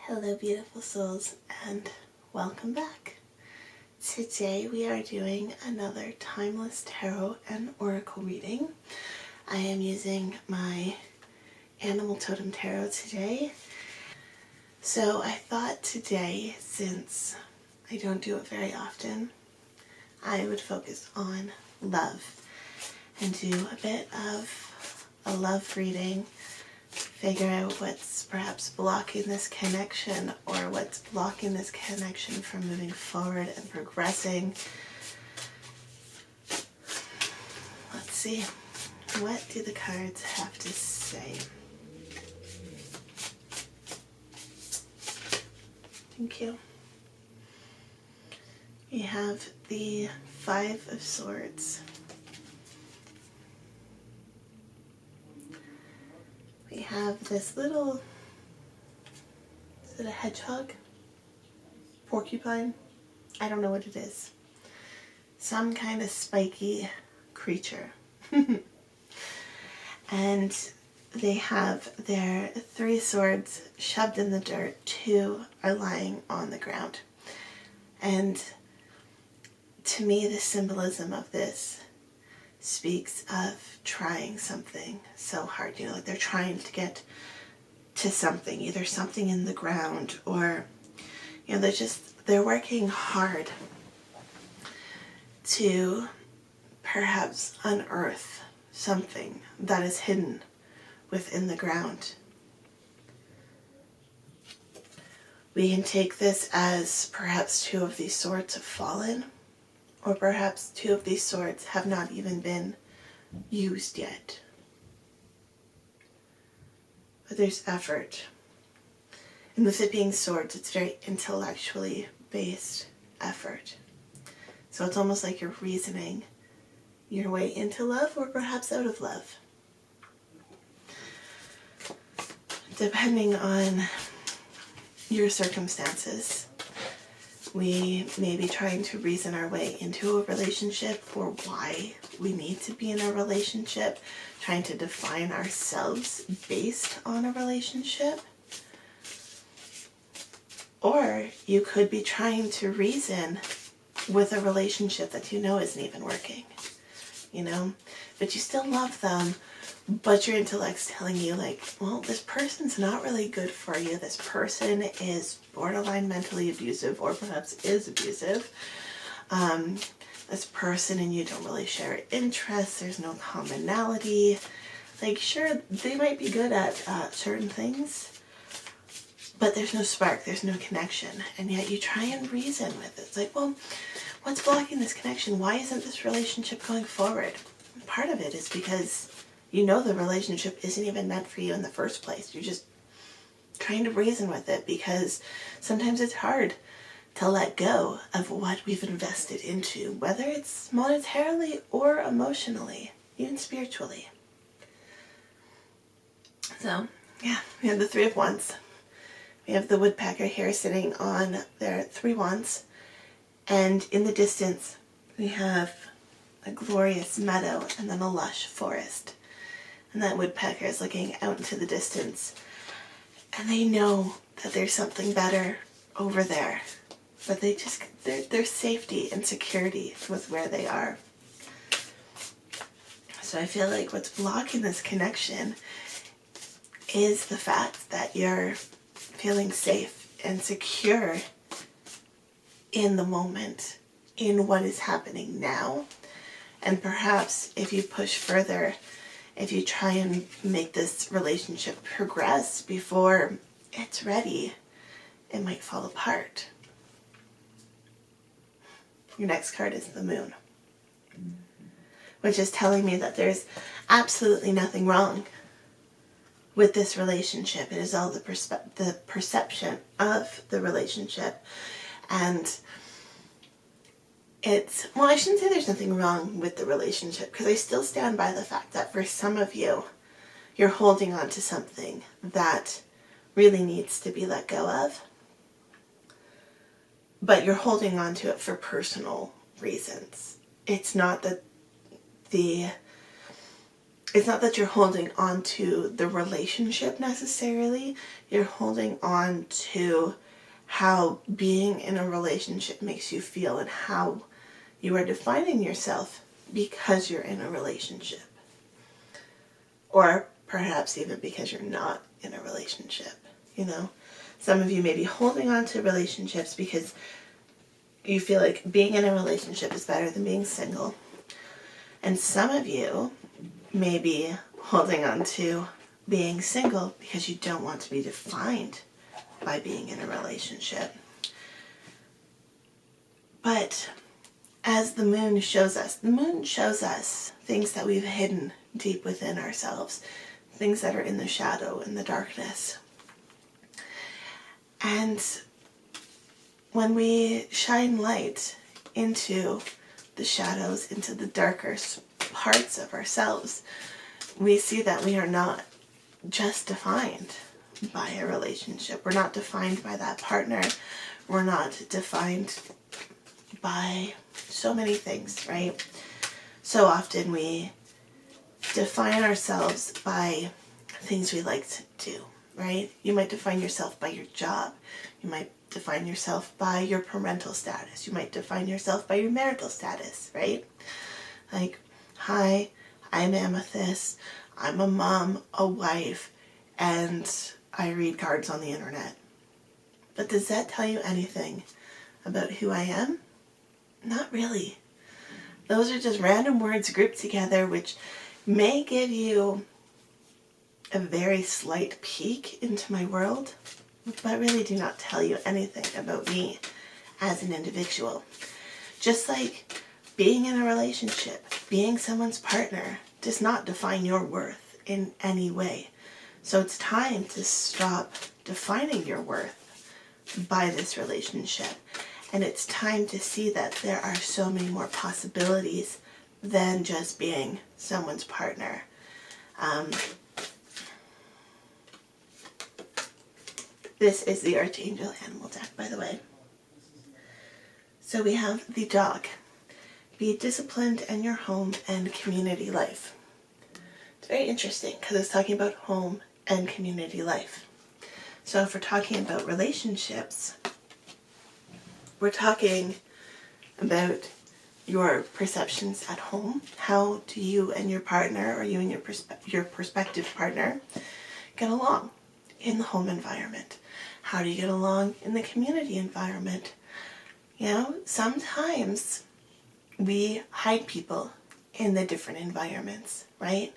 Hello beautiful souls and welcome back. Today we are doing another timeless tarot and oracle reading. I am using my animal totem tarot today. So I thought today, since I don't do it very often, I would focus on love and do a bit of a love reading. Figure out what's perhaps blocking this connection or what's blocking this connection from moving forward and progressing. Let's see. What do the cards have to say? Thank you. We have the Five of Swords. We have this little, is it a hedgehog? Porcupine? I don't know what it is. Some kind of spiky creature. And they have their three swords shoved in the dirt. Two are lying on the ground. And to me, the symbolism of this speaks of trying something so hard, like they're trying to to something, either something in the ground or, they're working hard to perhaps unearth something that is hidden within the ground. We can take this as perhaps two of these swords have fallen, or perhaps two of these swords have not even been used yet. But there's effort. And with it being swords, it's very intellectually based effort. So it's almost like you're reasoning your way into love or perhaps out of love. Depending on your circumstances, we may be trying to reason our way into a relationship or why we need to be in a relationship, trying to define ourselves based on a relationship. Or you could be trying to reason with a relationship that you know isn't even working, but you still love them, but your intellect's telling you this person's not really good for you. This person is borderline mentally abusive or perhaps is abusive. This person and you don't really share interests. There's no commonality. Sure, they might be good at certain things, but there's no spark. There's no connection. And yet you try and reason with it. It's what's blocking this connection? Why isn't this relationship going forward? And part of it is because the relationship isn't even meant for you in the first place. You're just trying to reason with it because sometimes it's hard to let go of what we've invested into, whether it's monetarily or emotionally, even spiritually. So, yeah, we have the Three of Wands. We have the woodpecker here sitting on their three wands. And in the distance, we have a glorious meadow and then a lush forest. And that woodpecker is looking out into the distance. And they know that there's something better over there. But there's safety and security with where they are. So I feel like what's blocking this connection is the fact that you're feeling safe and secure in the moment, in what is happening now. And perhaps if you push further, if you try and make this relationship progress before it's ready, it might fall apart. Your next card is the Moon, which is telling me that there's absolutely nothing wrong with this relationship. It is all the perception of the relationship. And I shouldn't say there's nothing wrong with the relationship, because I still stand by the fact that for some of you, you're holding on to something that really needs to be let go of. But you're holding on to it for personal reasons. It's not that the it's not that you're holding on to the relationship necessarily. You're holding on to how being in a relationship makes you feel and how you are defining yourself because you're in a relationship. Or perhaps even because you're not in a relationship, you know? Some of you may be holding on to relationships because you feel like being in a relationship is better than being single. And some of you may be holding on to being single because you don't want to be defined by being in a relationship. But as the moon shows us things that we've hidden deep within ourselves, things that are in the shadow, in the darkness. And when we shine light into the shadows, into the darker parts of ourselves, we see that we are not just defined by a relationship. We're not defined by that partner. We're not defined by so many things, right? So often we define ourselves by things we like to do, right? You might define yourself by your job. You might define yourself by your parental status. You might define yourself by your marital status, right? Like, hi, I'm Amethyst. I'm a mom, a wife, and I read cards on the internet. But does that tell you anything about who I am? Not really. Those are just random words grouped together, which may give you a very slight peek into my world, but really do not tell you anything about me as an individual. Just like being in a relationship, being someone's partner, does not define your worth in any way. So it's time to stop defining your worth by this relationship. And it's time to see that there are so many more possibilities than just being someone's partner. This is the Archangel Animal deck, by the way. So we have the dog. Be disciplined in your home and community life. It's very interesting because it's talking about home and community life. So if we're talking about relationships, we're talking about your perceptions at home. How do you and your partner, or you and your prospective partner, get along in the home environment? How do you get along in the community environment? You know, sometimes we hide people in the different environments, right?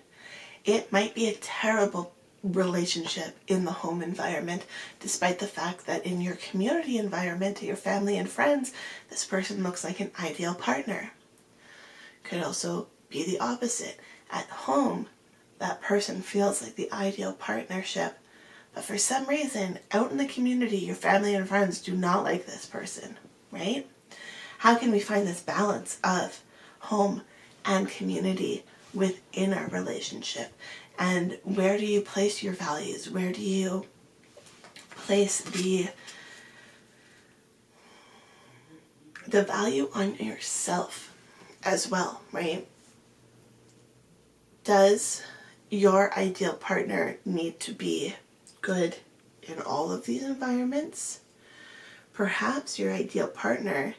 It might be a terrible relationship in the home environment, despite the fact that in your community environment, to your family and friends, this person looks like an ideal partner. Could also be the opposite. At home, that person feels like the ideal partnership, but for some reason, out in the community, your family and friends do not like this person, right? How can we find this balance of home and community within our relationship? And where do you place your values? Where do you place the value on yourself as well, right? Does your ideal partner need to be good in all of these environments? Perhaps your ideal partner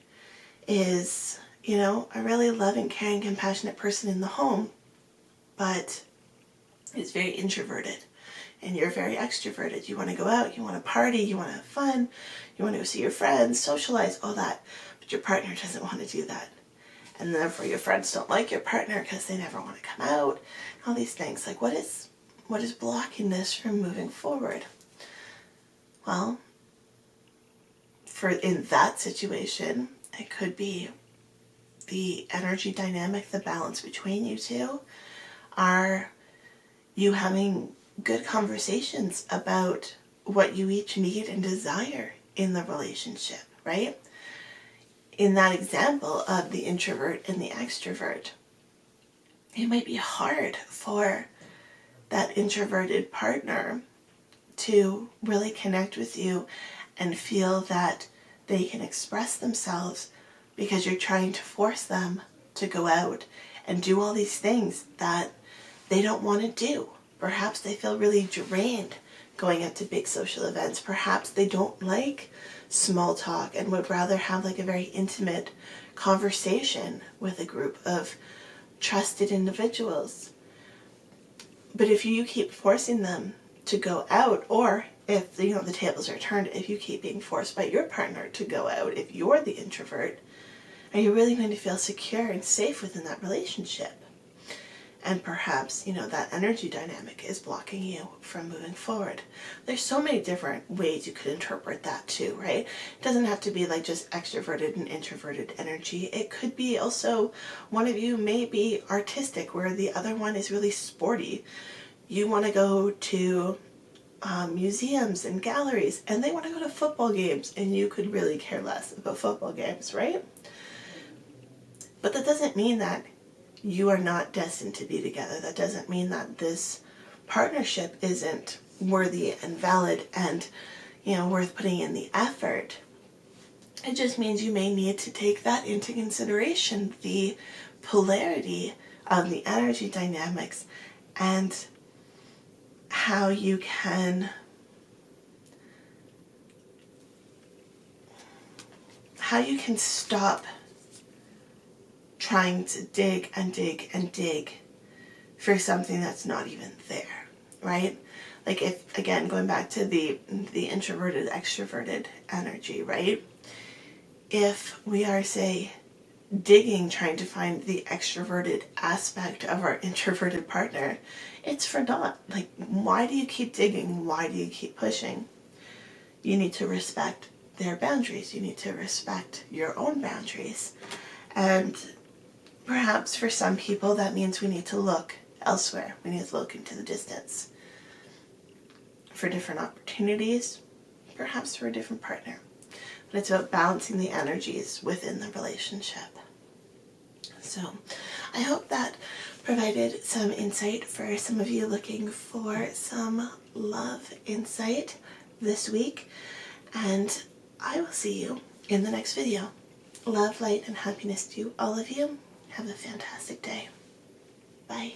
is, you know, a really loving, caring, compassionate person in the home, but is very introverted, and you're very extroverted. You want to go out, you want to party, you want to have fun, you want to go see your friends, socialize, all that, but your partner doesn't want to do that. And therefore your friends don't like your partner because they never want to come out, all these things. Like, what is blocking this from moving forward? Well, in that situation, it could be the energy dynamic, the balance between you two. Are you having good conversations about what you each need and desire in the relationship, right? In that example of the introvert and the extrovert, it might be hard for that introverted partner to really connect with you and feel that they can express themselves because you're trying to force them to go out and do all these things that they don't want to do. Perhaps they feel really drained going out to big social events. Perhaps they don't like small talk and would rather have like a very intimate conversation with a group of trusted individuals. But if you keep forcing them to go out, or if the tables are turned, if you keep being forced by your partner to go out, if you're the introvert, are you really going to feel secure and safe within that relationship? And perhaps, that energy dynamic is blocking you from moving forward. There's so many different ways you could interpret that too, right? It doesn't have to be like just extroverted and introverted energy. It could be also one of you may be artistic where the other one is really sporty. You want to go to museums and galleries, and they want to go to football games, and you could really care less about football games, right? But that doesn't mean that you are not destined to be together. That doesn't mean that this partnership isn't worthy and valid and, worth putting in the effort. It just means you may need to take that into consideration, the polarity of the energy dynamics and how you can stop trying to dig and dig and dig for something that's not even there, right? Like if, again, going back to the introverted, extroverted energy, right? If we are, say, digging, trying to find the extroverted aspect of our introverted partner, it's for naught. Like, why do you keep digging? Why do you keep pushing? You need to respect their boundaries. You need to respect your own boundaries. And perhaps for some people that means we need to look elsewhere. We need to look into the distance for different opportunities, perhaps for a different partner. But it's about balancing the energies within the relationship. So I hope that provided some insight for some of you looking for some love insight this week. And I will see you in the next video. Love, light, and happiness to all of you. Have a fantastic day. Bye.